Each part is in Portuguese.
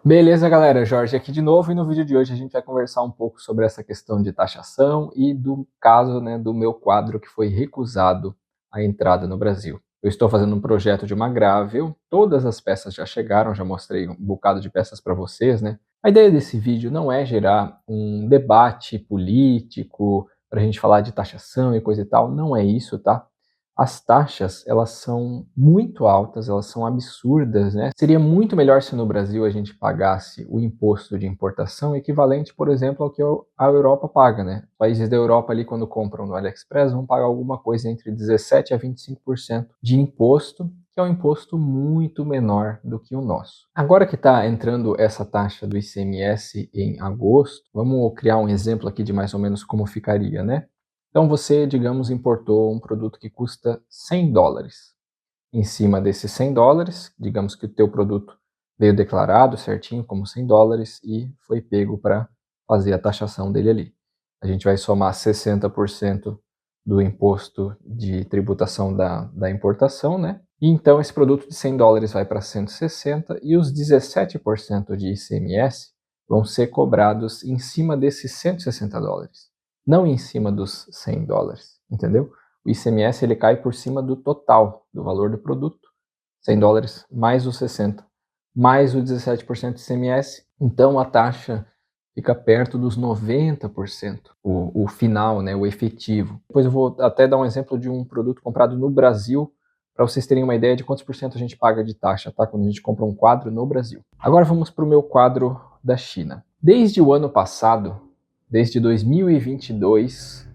Beleza, galera, Jorge aqui de novo e no vídeo de hoje a gente vai conversar um pouco sobre essa questão de taxação e do caso, né, do meu quadro que foi recusado a entrada no Brasil. Eu estou fazendo um projeto de uma Grável, todas as peças já chegaram, já mostrei um bocado de peças para vocês, né? A ideia desse vídeo não é gerar um debate político para a gente falar de taxação e coisa e tal, não é isso, tá? As taxas, elas são muito altas, elas são absurdas, né? Seria muito melhor se no Brasil a gente pagasse o imposto de importação equivalente, por exemplo, ao que a Europa paga, né? Países da Europa ali, quando compram no AliExpress, vão pagar alguma coisa entre 17% a 25% de imposto, que é um imposto muito menor do que o nosso. Agora que está entrando essa taxa do ICMS em agosto, vamos criar um exemplo aqui de mais ou menos como ficaria, né? Então você, digamos, importou um produto que custa $100. Em cima desses $100, digamos que o teu produto veio declarado certinho como $100 e foi pego para fazer a taxação dele ali. A gente vai somar 60% do imposto de tributação da importação, né? E então esse produto de $100 vai para 160 e os 17% de ICMS vão ser cobrados em cima desses $160. Não em cima dos $100, entendeu? O ICMS ele cai por cima do total do valor do produto, $100 mais os 60, mais o 17% de ICMS, então a taxa fica perto dos 90%, o final, né, o efetivo. Depois eu vou até dar um exemplo de um produto comprado no Brasil, para vocês terem uma ideia de quantos por cento a gente paga de taxa, tá? Quando a gente compra um quadro no Brasil. Agora vamos para o meu quadro da China. Desde o ano passado, desde 2022,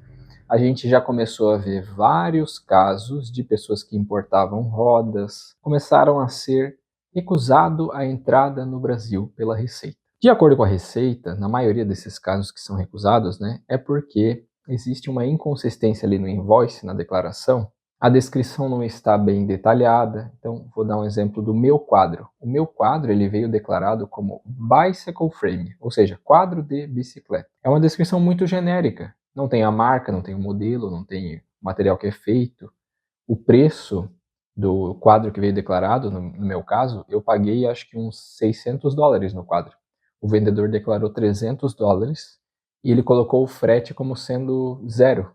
a gente já começou a ver vários casos de pessoas que importavam rodas, começaram a ser recusado a entrada no Brasil pela Receita. De acordo com a Receita, na maioria desses casos que são recusados, né, é porque existe uma inconsistência ali no invoice, na declaração, a descrição não está bem detalhada. Então, vou dar um exemplo do meu quadro. O meu quadro ele veio declarado como bicycle frame, ou seja, quadro de bicicleta. É uma descrição muito genérica. Não tem a marca, não tem o modelo, não tem o material que é feito. O preço do quadro que veio declarado, no meu caso, eu paguei acho que uns $600 no quadro. O vendedor declarou $300 e ele colocou o frete como sendo $0.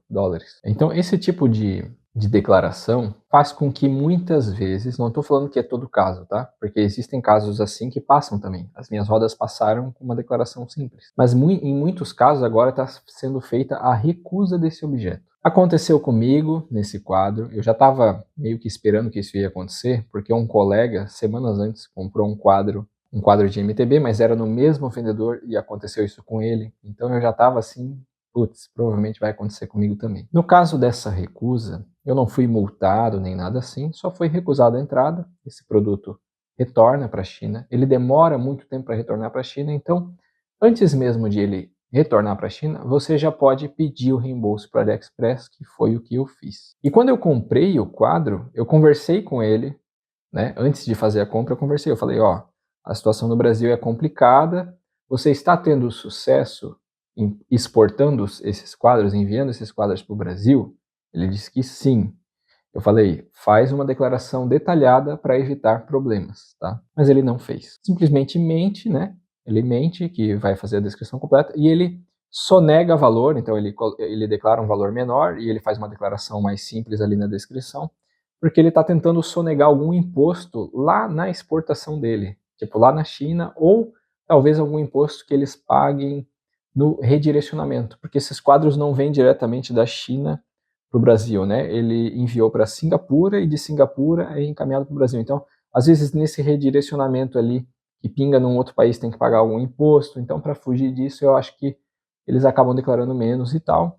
Então, esse tipo de declaração faz com que muitas vezes, não estou falando que é todo caso, tá? Porque existem casos assim que passam também. As minhas rodas passaram com uma declaração simples. Mas em muitos casos agora está sendo feita a recusa desse objeto. Aconteceu comigo nesse quadro, eu já estava meio que esperando que isso ia acontecer, porque um colega, semanas antes, comprou um quadro de MTB, mas era no mesmo vendedor e aconteceu isso com ele. Então eu já estava assim, putz, provavelmente vai acontecer comigo também. No caso dessa recusa, eu não fui multado nem nada assim, só foi recusada a entrada. Esse produto retorna para a China. Ele demora muito tempo para retornar para a China, então antes mesmo de ele retornar para a China, você já pode pedir o reembolso para o AliExpress, que foi o que eu fiz. E quando eu comprei o quadro, eu conversei com ele, né? Antes de fazer a compra, eu conversei. Eu falei, ó, a situação no Brasil é complicada. Você está tendo sucesso em exportando esses quadros, enviando esses quadros para o Brasil? Ele disse que sim. Eu falei, faz uma declaração detalhada para evitar problemas, tá? Mas ele não fez. Simplesmente mente, né? Ele mente que vai fazer a descrição completa e ele sonega valor, então ele declara um valor menor e ele faz uma declaração mais simples ali na descrição, porque ele está tentando sonegar algum imposto lá na exportação dele, tipo lá na China, ou talvez algum imposto que eles paguem no redirecionamento, porque esses quadros não vêm diretamente da China para o Brasil, né? Ele enviou para Singapura e de Singapura é encaminhado para o Brasil. Então, às vezes nesse redirecionamento ali que pinga num outro país tem que pagar algum imposto. Então, para fugir disso, eu acho que eles acabam declarando menos e tal.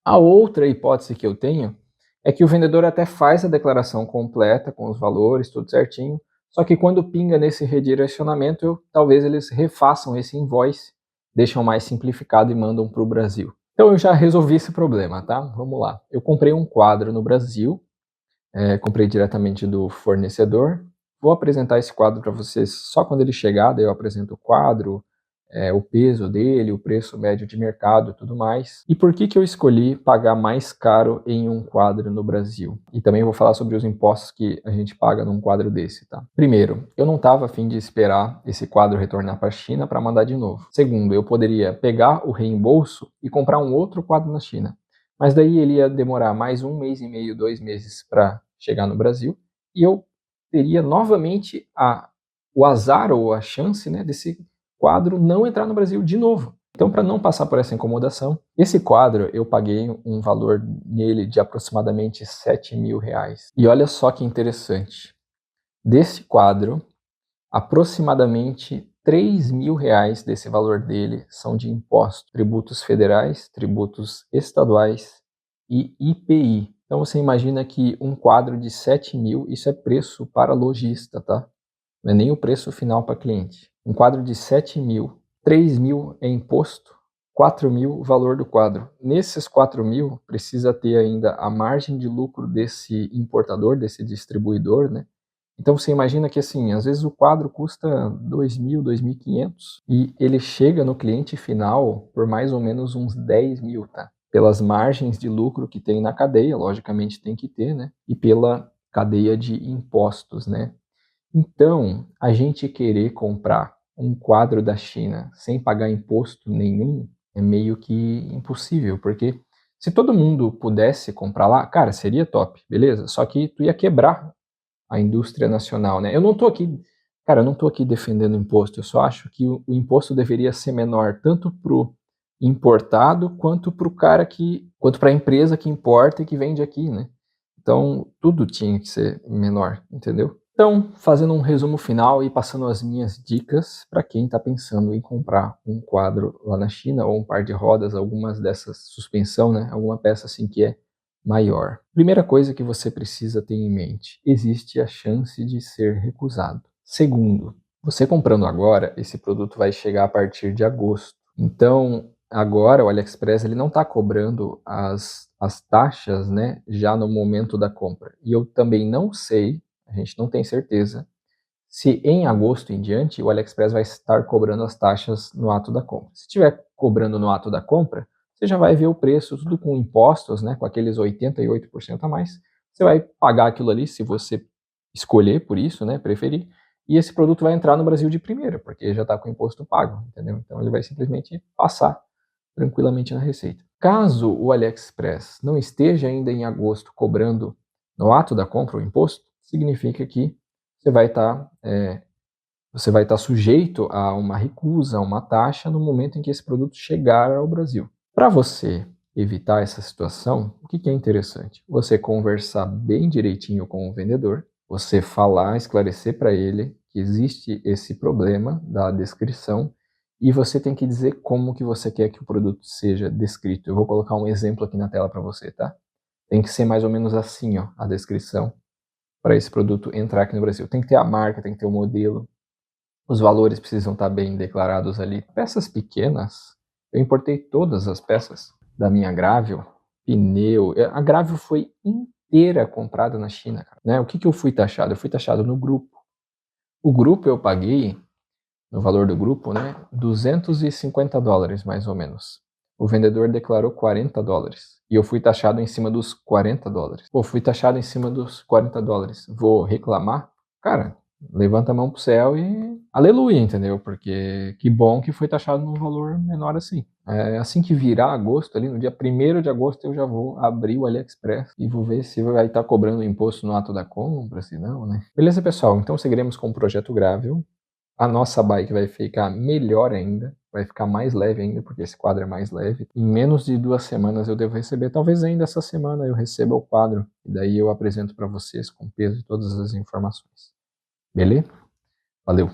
A outra hipótese que eu tenho é que o vendedor até faz a declaração completa com os valores, tudo certinho, só que quando pinga nesse redirecionamento, talvez eles refaçam esse invoice, deixam mais simplificado e mandam para o Brasil. Então eu já resolvi esse problema, tá? Vamos lá. Eu comprei um quadro no Brasil, comprei diretamente do fornecedor. Vou apresentar esse quadro para vocês só quando ele chegar, daí eu apresento o quadro, o peso dele, o preço médio de mercado e tudo mais. E por que eu escolhi pagar mais caro em um quadro no Brasil? E também vou falar sobre os impostos que a gente paga num quadro desse, tá? Primeiro, eu não estava a fim de esperar esse quadro retornar para a China para mandar de novo. Segundo, eu poderia pegar o reembolso e comprar um outro quadro na China. Mas daí ele ia demorar mais 1 mês e meio, 2 meses para chegar no Brasil, e eu teria novamente o azar ou a chance, né, desse quadro não entrar no Brasil de novo. Então, para não passar por essa incomodação, esse quadro eu paguei um valor nele de aproximadamente R$ 7.000. E olha só que interessante. Desse quadro, aproximadamente R$ 3.000 desse valor dele são de impostos, tributos federais, tributos estaduais e IPI. Então você imagina que um quadro de 7.000, isso é preço para lojista, tá? Não é nem o preço final para cliente. Um quadro de 7.000, 3.000 é imposto, 4.000 o valor do quadro. Nesses 4.000 precisa ter ainda a margem de lucro desse importador, desse distribuidor, né? Então você imagina que assim, às vezes o quadro custa 2.000, 2.500 e ele chega no cliente final por mais ou menos uns 10.000, tá? Pelas margens de lucro que tem na cadeia, logicamente tem que ter, né? E pela cadeia de impostos, né? Então, a gente querer comprar um quadro da China sem pagar imposto nenhum é meio que impossível, porque se todo mundo pudesse comprar lá, cara, seria top, beleza? Só que tu ia quebrar a indústria nacional, né? Eu não tô aqui defendendo imposto, eu só acho que o imposto deveria ser menor tanto pro importado quanto quanto para a empresa que importa e que vende aqui, né? Então, tudo tinha que ser menor, entendeu? Então, fazendo um resumo final e passando as minhas dicas para quem está pensando em comprar um quadro lá na China ou um par de rodas, algumas dessas suspensão, né? Alguma peça assim que é maior. Primeira coisa que você precisa ter em mente: existe a chance de ser recusado. Segundo, você comprando agora, esse produto vai chegar a partir de agosto. Então, agora o AliExpress ele não está cobrando as taxas, né, já no momento da compra. E eu também não sei, a gente não tem certeza, se em agosto em diante o AliExpress vai estar cobrando as taxas no ato da compra. Se estiver cobrando no ato da compra, você já vai ver o preço, tudo com impostos, né, com aqueles 88% a mais. Você vai pagar aquilo ali, se você escolher por isso, né, preferir, e esse produto vai entrar no Brasil de primeira, porque já está com o imposto pago, entendeu? Então ele vai simplesmente passar tranquilamente na receita. Caso o AliExpress não esteja ainda em agosto cobrando no ato da compra o imposto, significa que você vai estar sujeito a uma recusa, a uma taxa no momento em que esse produto chegar ao Brasil. Para você evitar essa situação, o que é interessante? Você conversar bem direitinho com o vendedor, você falar, esclarecer para ele que existe esse problema da descrição e você tem que dizer como que você quer que o produto seja descrito. Eu vou colocar um exemplo aqui na tela para você, tá? Tem que ser mais ou menos assim, ó, a descrição para esse produto entrar aqui no Brasil. Tem que ter a marca, tem que ter o modelo, os valores precisam estar bem declarados ali. Peças pequenas, eu importei todas as peças da minha Gravio, pneu. A Gravio foi inteira comprada na China, cara, né? O que eu fui taxado? Eu fui taxado no grupo. O grupo eu paguei, no valor do grupo, né, $250 mais ou menos. O vendedor declarou $40 e eu fui taxado em cima dos $40. Pô, fui taxado em cima dos $40. Vou reclamar? Cara, levanta a mão pro céu e aleluia, entendeu? Porque que bom que foi taxado num valor menor assim. Assim que virar agosto, ali no dia 1º de agosto, eu já vou abrir o AliExpress e vou ver se vai estar cobrando imposto no ato da compra, se não, né? Beleza, pessoal? Então seguiremos com o projeto Gravio. A nossa bike vai ficar melhor ainda, vai ficar mais leve ainda, porque esse quadro é mais leve. Em menos de 2 semanas eu devo receber, talvez ainda essa semana eu receba o quadro, e daí eu apresento para vocês com peso e todas as informações. Beleza? Valeu!